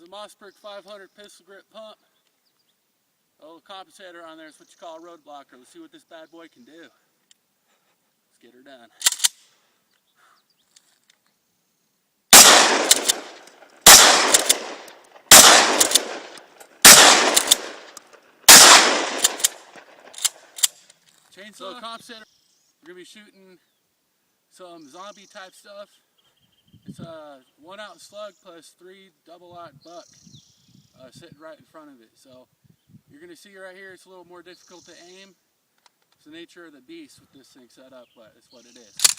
This is a Mossberg 500 pistol grip pump. A little compensator on there is what you call a Roadblocker. Let's see what this bad boy can do. Let's get her done. Chainsaw compensator. We're going to be shooting some zombie type stuff. It's a 1-ounce slug plus 3 double-aught buck sitting right in front of it. So you're going to see right here it's a little more difficult to aim. It's the nature of the beast with this thing set up, but it's what it is.